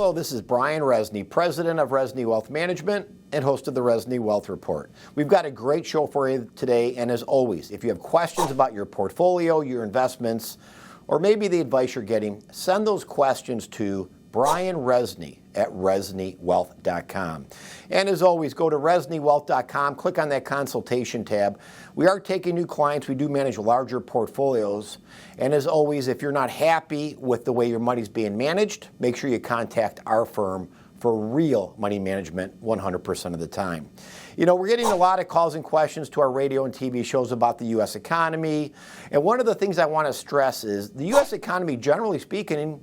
Hello, this is Brian Rezny, president of Rezny Wealth Management and host of the Rezny Wealth Report. We've got a great show for you today, and as always, if you have questions about your portfolio, your investments, or maybe the advice you're getting, send those questions to Brian Rezny at ReznyWealth.com. And as always, go to ReznyWealth.com, click on that consultation tab. We are taking new clients. We do manage larger portfolios. And as always, if you're not happy with the way your money's being managed, make sure you contact our firm for real money management 100% of the time. You know, we're getting a lot of calls and questions to our radio and TV shows about the U.S. economy. And one of the things I want to stress is the U.S. economy, generally speaking,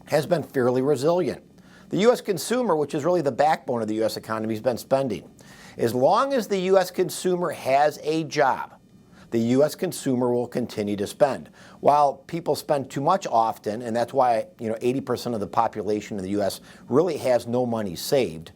has been fairly resilient. The U.S. consumer, which is really the backbone of the U.S. economy, has been spending. As long as the U.S. consumer has a job, the U.S. consumer will continue to spend. While people spend too much often, and that's why 80% of the population of the U.S. really has no money saved,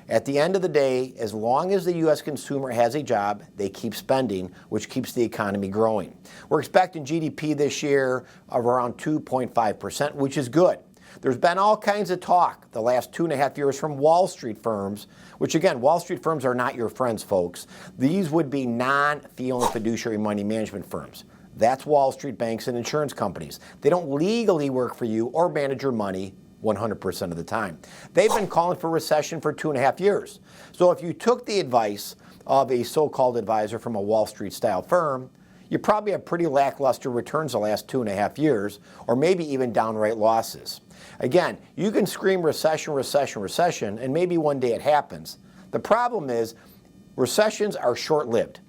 at the end of the day, as long as the U.S. consumer has a job, they keep spending, which keeps the economy growing. We're expecting GDP this year of around 2.5%, which is good. There's been all kinds of talk the last 2.5 years from Wall Street firms, which again, Wall Street firms are not your friends, folks. These would be non-fee-only fiduciary money management firms. That's Wall Street banks and insurance companies. They don't legally work for you or manage your money 100% of the time. They've been calling for recession for 2.5 years. So if you took the advice of a so-called advisor from a Wall Street-style firm, you probably have pretty lackluster returns the last 2.5 years, or maybe even downright losses. Again, you can scream recession, recession, recession, and maybe one day it happens. The problem is recessions are short-lived.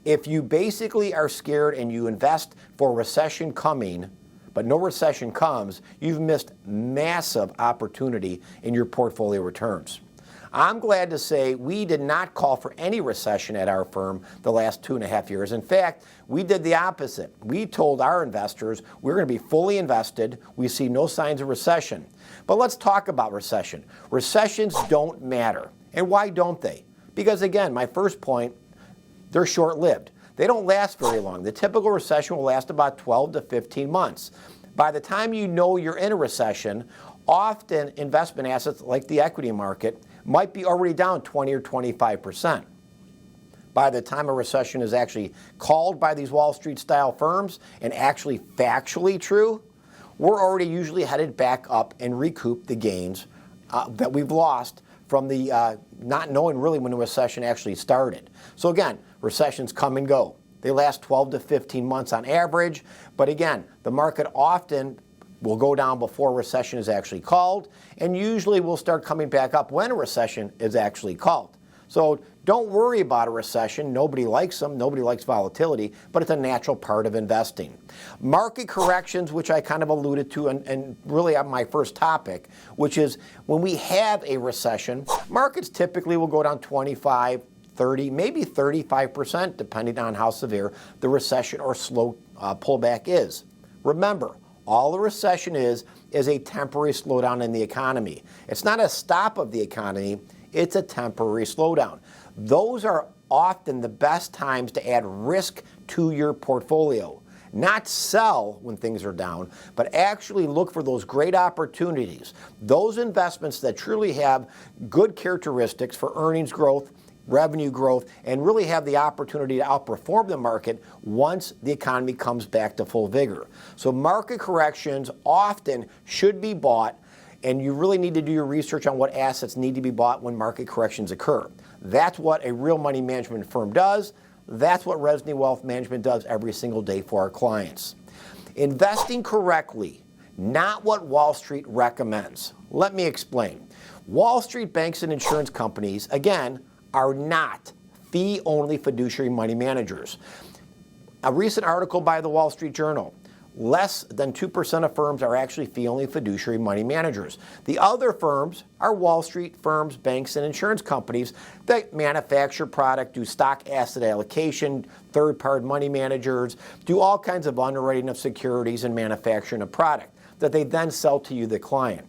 If you basically are scared and you invest for recession coming, but no recession comes, you've missed massive opportunity in your portfolio returns. I'm glad to say we did not call for any recession at our firm the last 2.5 years. In fact, we did the opposite. We told our investors we're going to be fully invested. We see no signs of recession. But let's talk about recession. Recessions don't matter. And why don't they? Because again, my first point, they're short-lived. They don't last very long. The typical recession will last about 12 to 15 months. By the time you know you're in a recession, often investment assets like the equity market might be already down 20 or 25%. By the time a recession is actually called by these Wall Street-style firms and actually factually true, we're already usually headed back up and recoup the gains that we've lost from the not knowing really when the recession actually started. So again, recessions come and go. They last 12 to 15 months on average, but again, the market often will go down before a recession is actually called, and usually will start coming back up when a recession is actually called. So don't worry about a recession. Nobody likes them. Nobody likes volatility, but it's a natural part of investing. Market corrections, which I kind of alluded to, and really on my first topic, which is when we have a recession, markets typically will go down 25, 30, maybe 35%, depending on how severe the recession or slow pullback is. Remember, all a recession is a temporary slowdown in the economy. It's not a stop of the economy, it's a temporary slowdown. Those are often the best times to add risk to your portfolio. Not sell when things are down, but actually look for those great opportunities, those investments that truly have good characteristics for earnings growth, revenue growth, and really have the opportunity to outperform the market once the economy comes back to full vigor. So market corrections often should be bought, and you really need to do your research on what assets need to be bought when market corrections occur. That's what a real money management firm does. That's what Rezny Wealth Management does every single day for our clients. Investing correctly, not what Wall Street recommends. Let me explain. Wall Street banks and insurance companies, again, are not fee-only fiduciary money managers. A recent article by the Wall Street Journal, less than 2% of firms are actually fee-only fiduciary money managers. The other firms are Wall Street firms, banks, and insurance companies that manufacture product, do stock asset allocation, third-party money managers, do all kinds of underwriting of securities and manufacturing of product that they then sell to you, the client.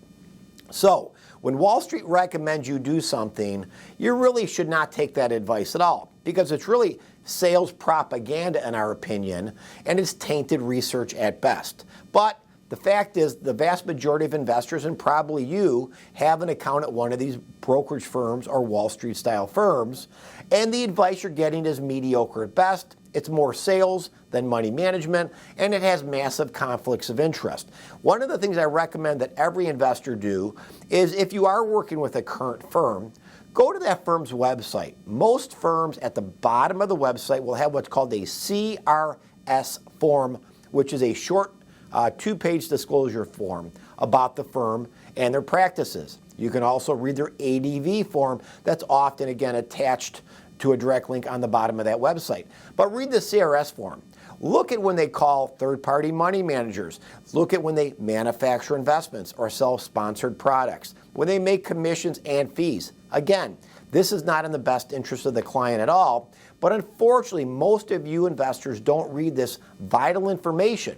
So, when Wall Street recommends you do something, you really should not take that advice at all, because it's really sales propaganda in our opinion, and it's tainted research at best. But the fact is the vast majority of investors, and probably you, have an account at one of these brokerage firms or Wall Street style firms, and the advice you're getting is mediocre at best. It's more sales than money management, and it has massive conflicts of interest. One of the things I recommend that every investor do is, if you are working with a current firm, go to that firm's website. Most firms at the bottom of the website will have what's called a CRS form, which is a short 2-page disclosure form about the firm and their practices. You can also read their ADV form that's often, again, attached to a direct link on the bottom of that website. But read the CRS form. Look at when they call third-party money managers. Look at when they manufacture investments or sell sponsored products, when they make commissions and fees. Again, this is not in the best interest of the client at all, but unfortunately, most of you investors don't read this vital information.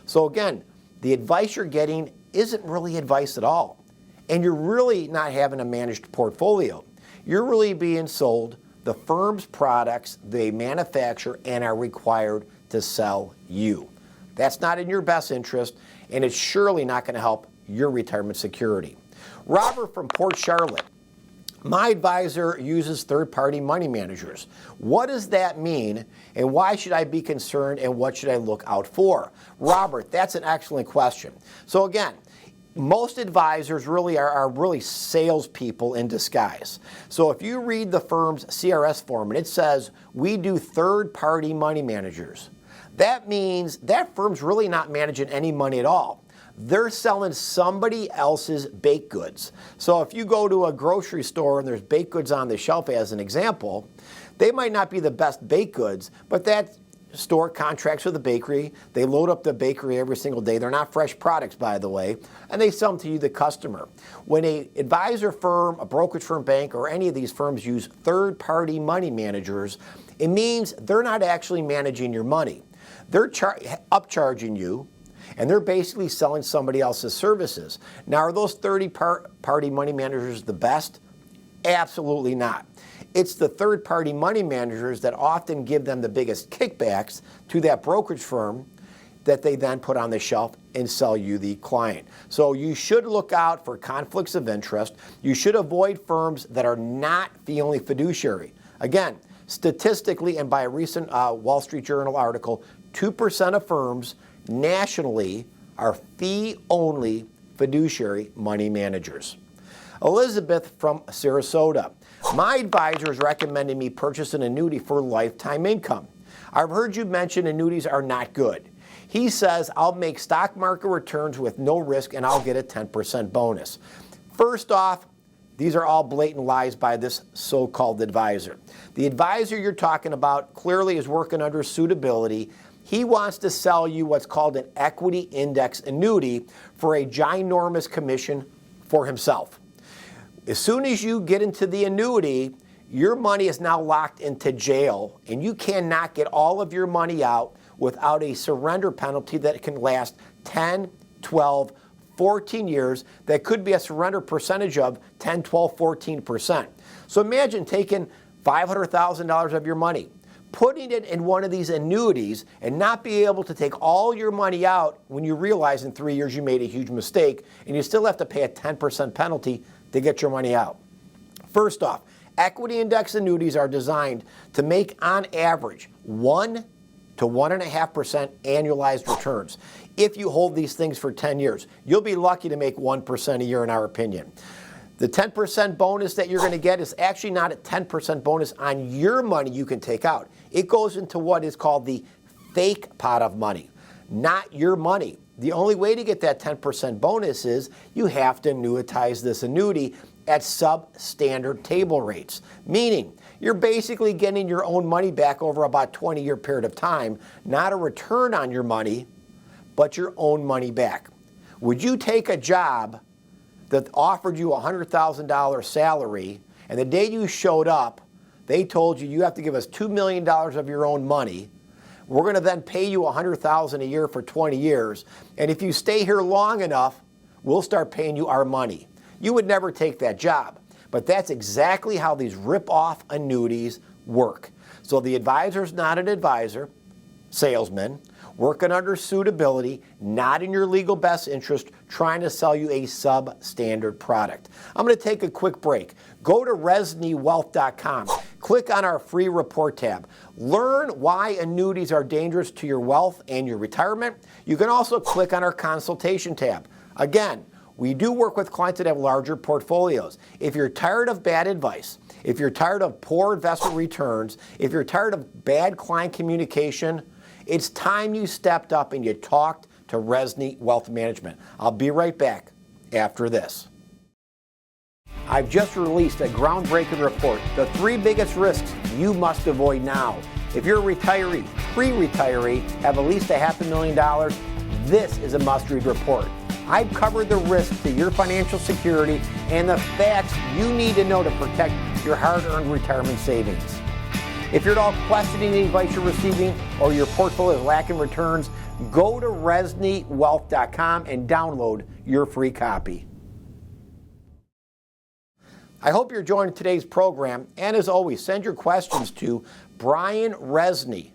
So again, the advice you're getting isn't really advice at all, and you're really not having a managed portfolio. You're really being sold the firm's products they manufacture and are required to sell you. That's not in your best interest, and it's surely not going to help your retirement security. Robert from Port Charlotte. My advisor uses third-party money managers. What does that mean, and why should I be concerned, and what should I look out for? Robert, that's an excellent question. So again, most advisors really are really salespeople in disguise. So if you read the firm's CRS form and it says, we do third-party money managers, that means that firm's really not managing any money at all. They're selling somebody else's baked goods. So if you go to a grocery store and there's baked goods on the shelf, as an example, they might not be the best baked goods, but that store contracts with the bakery. They load up the bakery every single day. They're not fresh products, by the way, and they sell them to you, the customer. When an advisor firm, a brokerage firm, bank, or any of these firms use third-party money managers, it means they're not actually managing your money. They're upcharging you, and they're basically selling somebody else's services. Now, are those third-party money managers the best? Absolutely not. It's the third-party money managers that often give them the biggest kickbacks to that brokerage firm that they then put on the shelf and sell you, the client. So you should look out for conflicts of interest. You should avoid firms that are not the only fiduciary. Again, statistically, and by a recent Wall Street Journal article, 2% of firms nationally are fee-only fiduciary money managers. Elizabeth from Sarasota. My advisor is recommending me purchase an annuity for lifetime income. I've heard you mention annuities are not good. He says I'll make stock market returns with no risk and I'll get a 10% bonus. First off, these are all blatant lies by this so-called advisor. The advisor you're talking about clearly is working under suitability. He wants to sell you what's called an equity index annuity for a ginormous commission for himself. As soon as you get into the annuity, your money is now locked into jail, and you cannot get all of your money out without a surrender penalty that can last 10, 12, 14 years. That could be a surrender percentage of 10, 12, 14%. So imagine taking $500,000 of your money, putting it in one of these annuities, and not be able to take all your money out when you realize in 3 years you made a huge mistake, and you still have to pay a 10% penalty to get your money out. First off, equity index annuities are designed to make, on average, 1 to 1.5% annualized returns. If you hold these things for 10 years, you'll be lucky to make 1% a year, in our opinion. The 10% bonus that you're going to get is actually not a 10% bonus on your money you can take out. It goes into what is called the fake pot of money, not your money. The only way to get that 10% bonus is you have to annuitize this annuity at substandard table rates, meaning you're basically getting your own money back over about a 20-year period of time, not a return on your money, but your own money back. Would you take a job that offered you a $100,000 salary, and the day you showed up, they told you have to give us $2 million of your own money? We're going to then pay you $100,000 a year for 20 years, and if you stay here long enough, we'll start paying you our money. You would never take that job, but that's exactly how these rip-off annuities work. So the advisor's not an advisor, salesman. working under suitability, not in your legal best interest, trying to sell you a substandard product. I'm going to take a quick break. Go to ReznyWealth.com. Click on our free report tab. Learn why annuities are dangerous to your wealth and your retirement. You can also click on our consultation tab. Again, we do work with clients that have larger portfolios. If you're tired of bad advice, if you're tired of poor investment returns, if you're tired of bad client communication, it's time you stepped up and you talked to Rezny Wealth Management. I'll be right back after this. I've just released a groundbreaking report, the 3 biggest risks you must avoid now. If you're a retiree, pre-retiree, have at least $500,000, this is a must-read report. I've covered the risks to your financial security and the facts you need to know to protect your hard-earned retirement savings. If you're at all questioning the advice you're receiving or your portfolio is lacking returns, go to ReznyWealth.com and download your free copy. I hope you're enjoying today's program, and as always, send your questions to Brian Rezny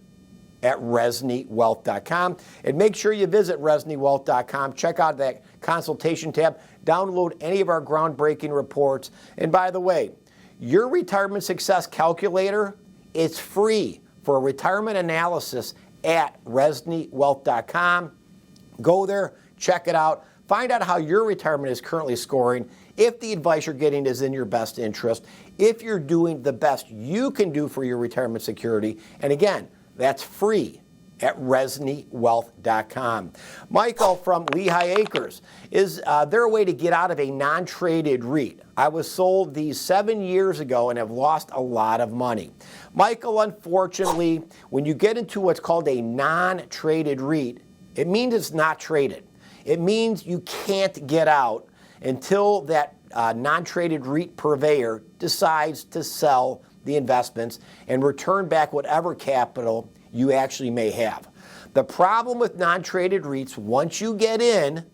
at ReznyWealth.com. And make sure you visit ReznyWealth.com. Check out that consultation tab. Download any of our groundbreaking reports. And by the way, your retirement success calculator, it's free for a retirement analysis at ReznyWealth.com. Go there, check it out. Find out how your retirement is currently scoring, if the advice you're getting is in your best interest, if you're doing the best you can do for your retirement security. And again, that's free at ReznyWealth.com. Michael from Lehigh Acres, is there a way to get out of a non-traded REIT? I was sold these 7 years ago and have lost a lot of money. Michael, unfortunately, when you get into what's called a non-traded REIT, it means it's not traded. It means you can't get out until that non-traded REIT purveyor decides to sell the investments and return back whatever capital you actually may have. The problem with non-traded REITs, once you get in,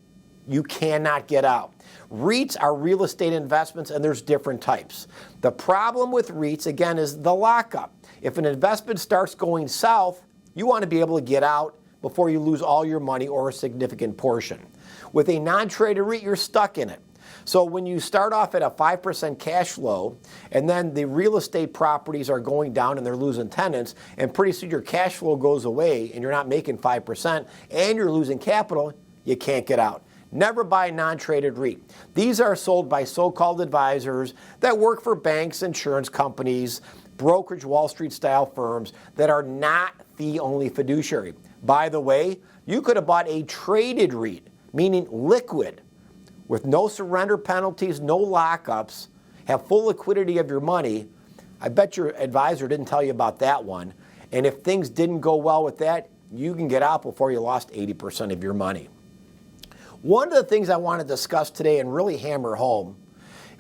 you cannot get out. REITs are real estate investments, and there's different types. The problem with REITs, again, is the lockup. If an investment starts going south, you want to be able to get out before you lose all your money or a significant portion. With a non-traded REIT, you're stuck in it. So when you start off at a 5% cash flow, and then the real estate properties are going down and they're losing tenants, and pretty soon your cash flow goes away and you're not making 5% and you're losing capital, you can't get out. Never buy a non-traded REIT. These are sold by so-called advisors that work for banks, insurance companies, brokerage, Wall Street style firms that are not fee-only fiduciary. By the way, you could have bought a traded REIT, meaning liquid, with no surrender penalties, no lockups, have full liquidity of your money. I bet your advisor didn't tell you about that one. And if things didn't go well with that, you can get out before you lost 80% of your money. One of the things I want to discuss today and really hammer home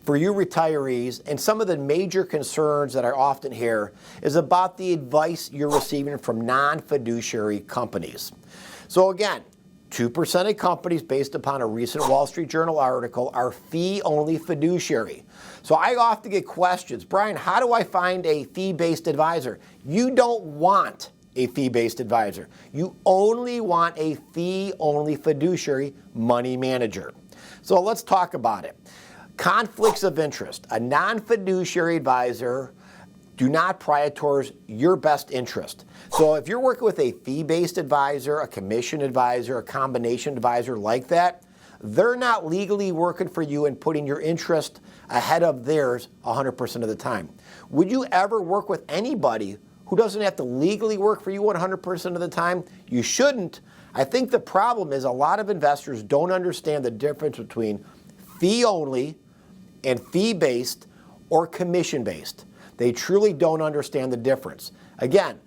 for you retirees, and some of the major concerns that I often hear, is about the advice you're receiving from non-fiduciary companies. So again, 2% of companies, based upon a recent Wall Street Journal article, are fee-only fiduciary. So I often get questions, Brian, how do I find a fee-based advisor? You don't want a fee-based advisor. You only want a fee-only fiduciary money manager. So let's talk about it. Conflicts of interest. A non-fiduciary advisor do not prioritize your best interest. So if you're working with a fee-based advisor, a commission advisor, a combination advisor like that, they're not legally working for you and putting your interest ahead of theirs 100% of the time. Would you ever work with anybody who doesn't have to legally work for you 100% of the time? You shouldn't. I think the problem is a lot of investors don't understand the difference between fee-only and fee-based or commission-based. They truly don't understand the difference. Again,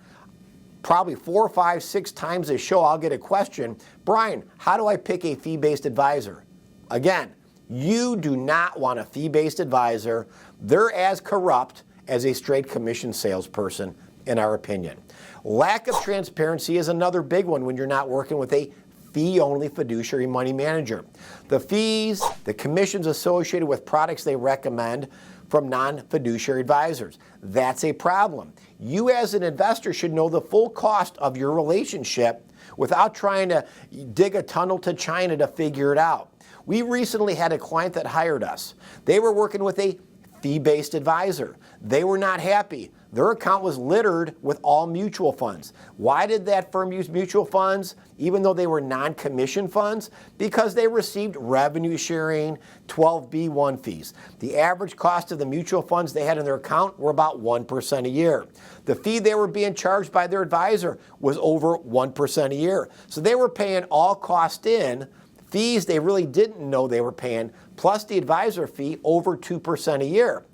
probably 4, 5, 6 times a show, I'll get a question, Brian, how do I pick a fee-based advisor? Again, you do not want a fee-based advisor. They're as corrupt as a straight commission salesperson, in our opinion. Lack of transparency is another big one when you're not working with a fee-only fiduciary money manager. The fees, the commissions associated with products they recommend, from non-fiduciary advisors. That's a problem. You as an investor should know the full cost of your relationship without trying to dig a tunnel to China to figure it out. We recently had a client that hired us. They were working with a fee-based advisor. They were not happy. Their account was littered with all mutual funds. Why did that firm use mutual funds, even though they were non-commission funds? Because they received revenue sharing 12B1 fees. The average cost of the mutual funds they had in their account were about 1% a year. The fee they were being charged by their advisor was over 1% a year. So they were paying all cost in, fees they really didn't know they were paying, plus the advisor fee over 2% a year.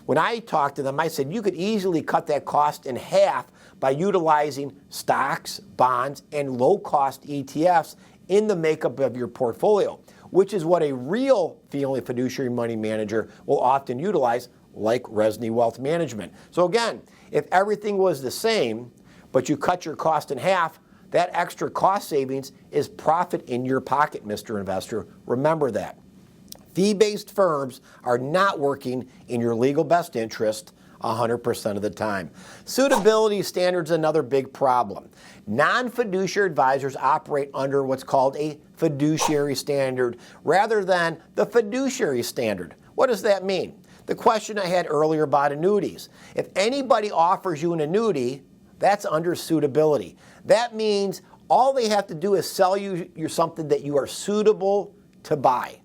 When I talked to them, I said you could easily cut that cost in half by utilizing stocks, bonds, and low-cost ETFs in the makeup of your portfolio, which is what a real fee-only fiduciary money manager will often utilize, like Rezny Wealth Management. So again, if everything was the same, but you cut your cost in half, that extra cost savings is profit in your pocket, Mr. Investor. Remember that. Fee-based firms are not working in your legal best interest 100% of the time. Suitability standards are another big problem. Non-fiduciary advisors operate under what's called a fiduciary standard rather than the fiduciary standard. What does that mean? The question I had earlier about annuities. If anybody offers you an annuity, that's under suitability. That means all they have to do is sell you something that you are suitable to buy.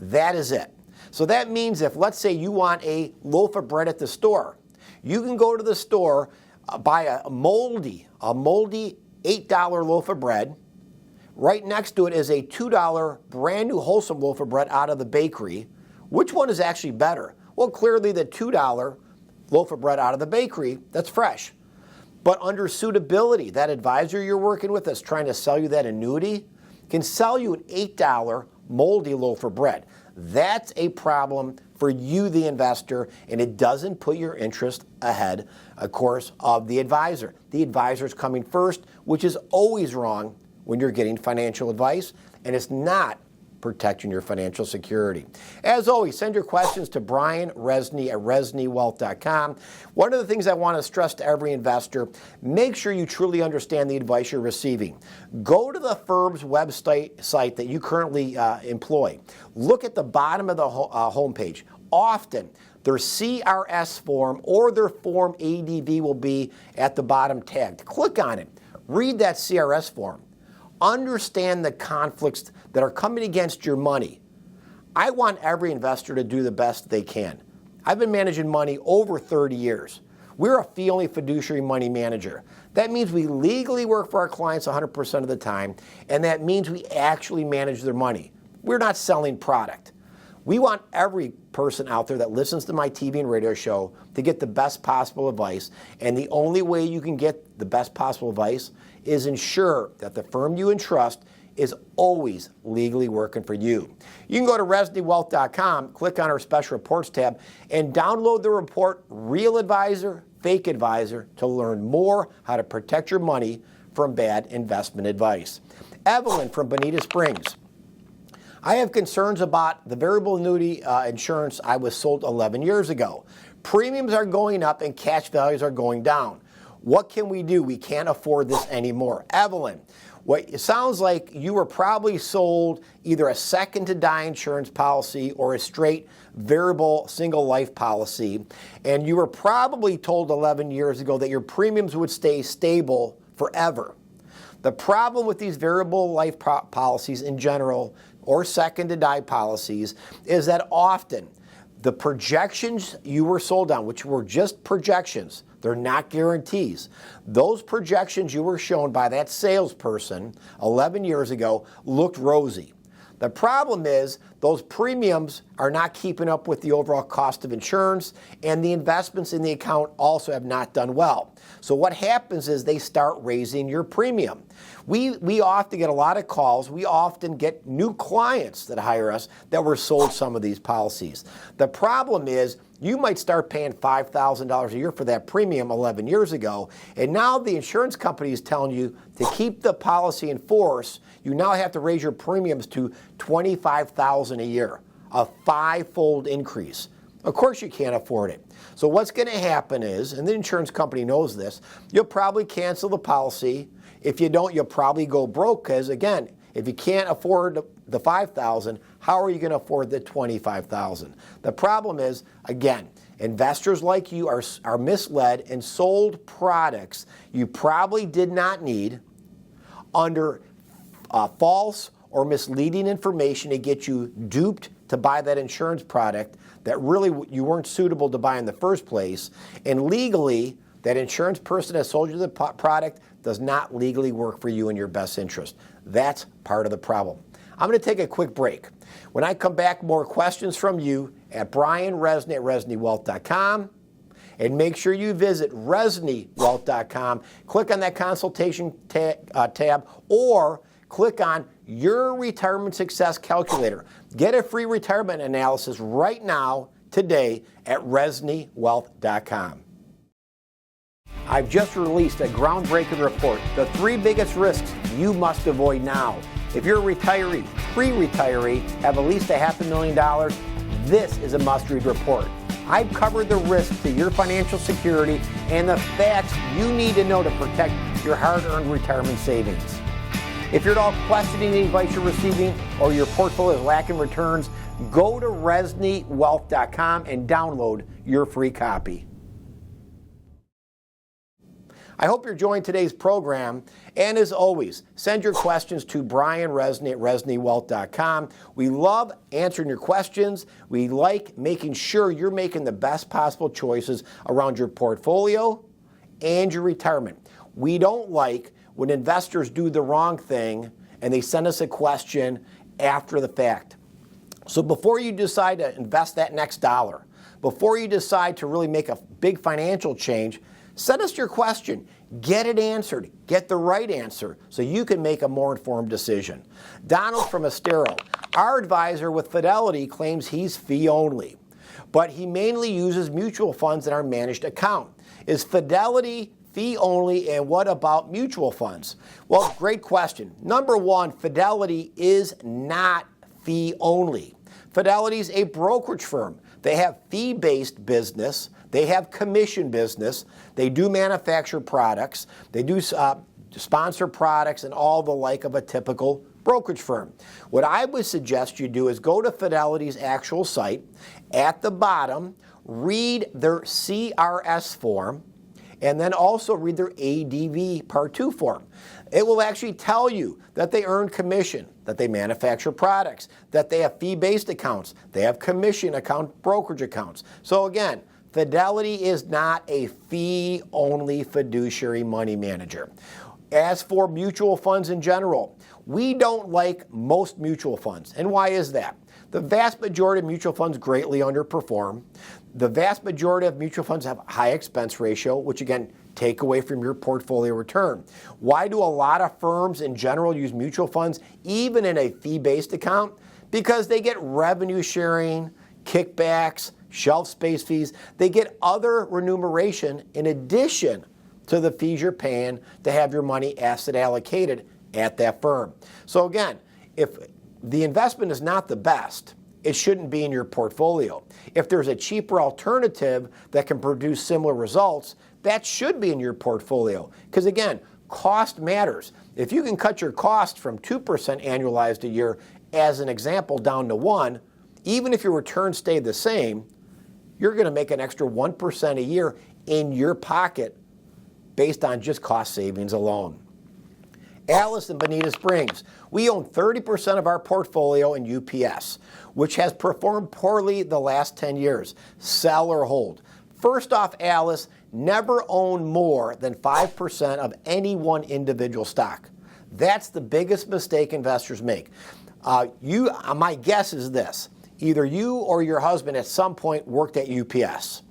That is it. So that means if, let's say, you want a loaf of bread at the store, you can go to the store, buy a moldy $8 loaf of bread. Right next to it is a $2 brand new wholesome loaf of bread out of the bakery. Which one is actually better? Well, clearly the $2 loaf of bread out of the bakery, that's fresh. But under suitability, that advisor you're working with that's trying to sell you that annuity can sell you an $8 moldy loaf of bread. That's a problem for you, the investor, and it doesn't put your interest ahead, of course, of the advisor. The advisor is coming first, which is always wrong when you're getting financial advice, and it's not protecting your financial security. As always, send your questions to Brian Rezny at ReznyWealth.com. One of the things I want to stress to every investor, make sure you truly understand the advice you're receiving. Go to the firm's website that you currently employ. Look at the bottom of the homepage. Often, their CRS form or their Form ADV will be at the bottom tagged. Click on it. Read that CRS form. Understand the conflicts that are coming against your money. I want every investor to do the best they can. I've been managing money over 30 years. We're a fee-only fiduciary money manager. That means we legally work for our clients 100% of the time, and that means we actually manage their money. We're not selling product. We want every person out there that listens to my TV and radio show to get the best possible advice, and the only way you can get the best possible advice is ensure that the firm you entrust is always legally working for you. You can go to ReznyWealth.com, click on our Special Reports tab, and download the report Real Advisor, Fake Advisor to learn more how to protect your money from bad investment advice. Evelyn from Bonita Springs. I have concerns about the variable annuity insurance I was sold 11 years ago. Premiums are going up and cash values are going down. What can we do? We can't afford this anymore. Evelyn, it sounds like you were probably sold either a second to die insurance policy or a straight variable single life policy, and you were probably told 11 years ago that your premiums would stay stable forever. The problem with these variable life policies in general, or second to die policies, is that often the projections you were sold on, which were just projections, they're not guarantees. Those projections you were shown by that salesperson 11 years ago looked rosy. The problem is those premiums are not keeping up with the overall cost of insurance, and the investments in the account also have not done well. So what happens is they start raising your premium. We often get a lot of calls. We often get new clients that hire us that were sold some of these policies. The problem is you might start paying $5,000 a year for that premium 11 years ago, and now the insurance company is telling you to keep the policy in force, you now have to raise your premiums to $25,000 a year, a 5-fold increase. Of course you can't afford it. So what's going to happen is, and the insurance company knows this, you'll probably cancel the policy. If you don't, you'll probably go broke because, again, if you can't afford the $5,000, how are you going to afford the $25,000? The problem is, again, investors like you are misled and sold products you probably did not need under false or misleading information to get you duped to buy that insurance product that really you weren't suitable to buy in the first place. And legally, that insurance person that sold you the product does not legally work for you in your best interest. That's part of the problem. I'm going to take a quick break. When I come back, more questions from you at Brian Rezny at ReznyWealth.com. And make sure you visit ReznyWealth.com. Click on that consultation tab or click on Your Retirement Success Calculator. Get a free retirement analysis right now, today, at ReznyWealth.com. I've just released a groundbreaking report, the 3 biggest risks you must avoid now. If you're a retiree, pre-retiree, have at least $500,000, this is a must-read report. I've covered the risks to your financial security and the facts you need to know to protect your hard-earned retirement savings. If you're at all questioning the advice you're receiving or your portfolio is lacking returns, go to ReznyWealth.com and download your free copy. I hope you're enjoying today's program, and as always, send your questions to Brian Rezny at ReznyWealth.com. We love answering your questions. We like making sure you're making the best possible choices around your portfolio and your retirement. We don't like when investors do the wrong thing and they send us a question after the fact. So before you decide to invest that next dollar, before you decide to really make a big financial change, send us your question. Get it answered. Get the right answer so you can make a more informed decision. Donald from Estero, our advisor with Fidelity, claims he's fee only, but he mainly uses mutual funds in our managed account. Is Fidelity fee only, and what about mutual funds? Well, great question. Number one, Fidelity is not fee only. Fidelity is a brokerage firm. They have fee-based business. They have commission business. They do manufacture products. They do sponsor products and all the like of a typical brokerage firm. What I would suggest you do is go to Fidelity's actual site. At the bottom, read their CRS form, and then also read their ADV Part 2 form. It will actually tell you that they earn commission, that they manufacture products, that they have fee-based accounts, they have commission account, brokerage accounts. So again, Fidelity is not a fee-only fiduciary money manager. As for mutual funds in general, we don't like most mutual funds. And why is that? The vast majority of mutual funds greatly underperform. The vast majority of mutual funds have a high expense ratio, which again, take away from your portfolio return. Why do a lot of firms in general use mutual funds, even in a fee-based account? Because they get revenue sharing, kickbacks, shelf space fees. They get other remuneration in addition to the fees you're paying to have your money asset allocated at that firm. So again, if the investment is not the best, it shouldn't be in your portfolio. If there's a cheaper alternative that can produce similar results, that should be in your portfolio. Because again, cost matters. If you can cut your cost from 2% annualized a year, as an example, down to 1%, even if your returns stay the same, you're going to make an extra 1% a year in your pocket based on just cost savings alone. Alice in Bonita Springs. We own 30% of our portfolio in UPS, which has performed poorly the last 10 years. Sell or hold. First off, Alice, never own more than 5% of any one individual stock. That's the biggest mistake investors make. My guess is this. Either you or your husband at some point worked at UPS.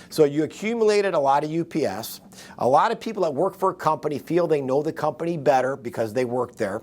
So you accumulated a lot of UPS. A lot of people that work for a company feel they know the company better because they work there,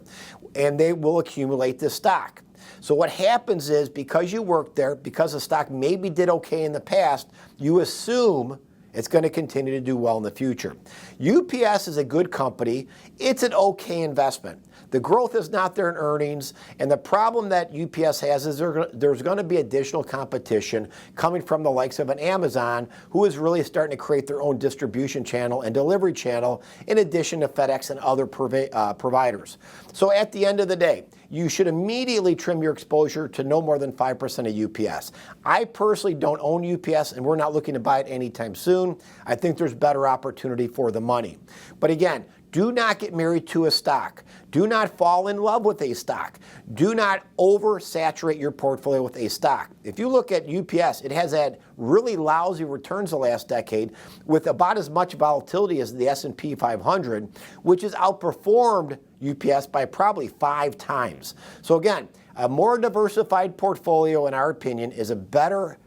and they will accumulate this stock. So what happens is, because you worked there, because the stock maybe did okay in the past, you assume It's going to continue to do well in the future. UPS is a good company. It's an okay investment. The growth is not there in earnings, and the problem that UPS has is there's going to be additional competition coming from the likes of an Amazon, who is really starting to create their own distribution channel and delivery channel in addition to FedEx and other providers. So at the end of the day, you should immediately trim your exposure to no more than 5% of UPS. I personally don't own UPS, and we're not looking to buy it anytime soon. I think there's better opportunity for the money. But again, do not get married to a stock. Do not fall in love with a stock. Do not oversaturate your portfolio with a stock. If you look at UPS, it has had really lousy returns the last decade with about as much volatility as the S&P 500, which has outperformed UPS by probably 5 times. So again, a more diversified portfolio, in our opinion, is a better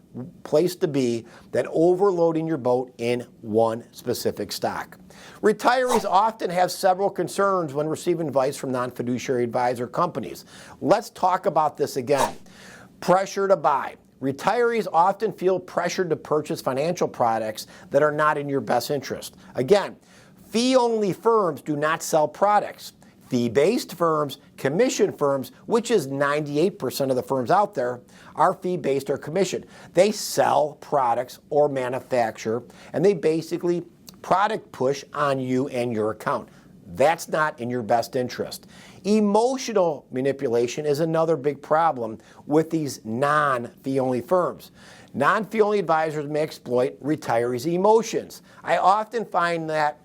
place to be than overloading your boat in one specific stock. Retirees often have several concerns when receiving advice from non-fiduciary advisor companies. Let's talk about this again. Pressure to buy. Retirees often feel pressured to purchase financial products that are not in your best interest. Again, fee-only firms do not sell products. Fee-based firms, commission firms, which is 98% of the firms out there, are fee-based or commissioned. They sell products or manufacture, and they basically product push on you and your account. That's not in your best interest. Emotional manipulation is another big problem with these non-fee-only firms. Non-fee-only advisors may exploit retirees' emotions. I often find that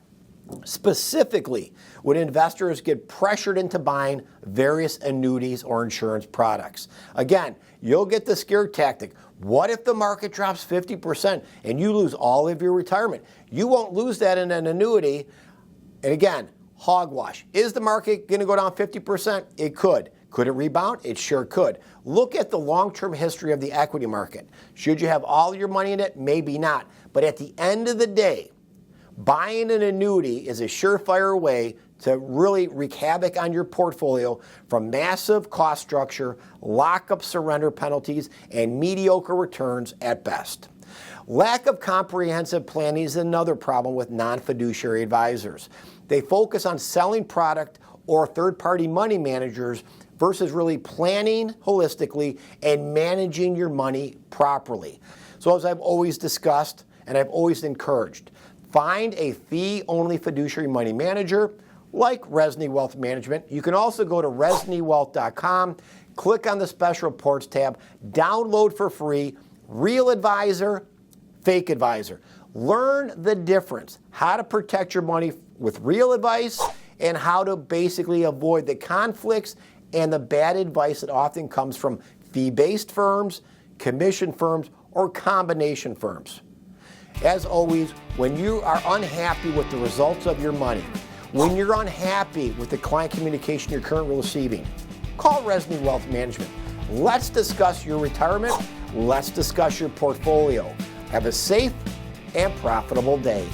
specifically when investors get pressured into buying various annuities or insurance products. Again, you'll get the scare tactic. What if the market drops 50% and you lose all of your retirement? You won't lose that in an annuity. And again, hogwash. Is the market going to go down 50%? It could. Could it rebound? It sure could. Look at the long-term history of the equity market. Should you have all your money in it? Maybe not. But at the end of the day, buying an annuity is a surefire way to really wreak havoc on your portfolio from massive cost structure, lockup surrender penalties, and mediocre returns at best. Lack of comprehensive planning is another problem with non-fiduciary advisors. They focus on selling product or third-party money managers versus really planning holistically and managing your money properly. So as I've always discussed and I've always encouraged, find a fee-only fiduciary money manager like Rezny Wealth Management. You can also go to reznywealth.com, click on the Special Reports tab, download for free Real Advisor, Fake Advisor. Learn the difference, how to protect your money with real advice and how to basically avoid the conflicts and the bad advice that often comes from fee-based firms, commission firms, or combination firms. As always, when you are unhappy with the results of your money, when you're unhappy with the client communication you're currently receiving, call Rezny Wealth Management. Let's discuss your retirement. Let's discuss your portfolio. Have a safe and profitable day.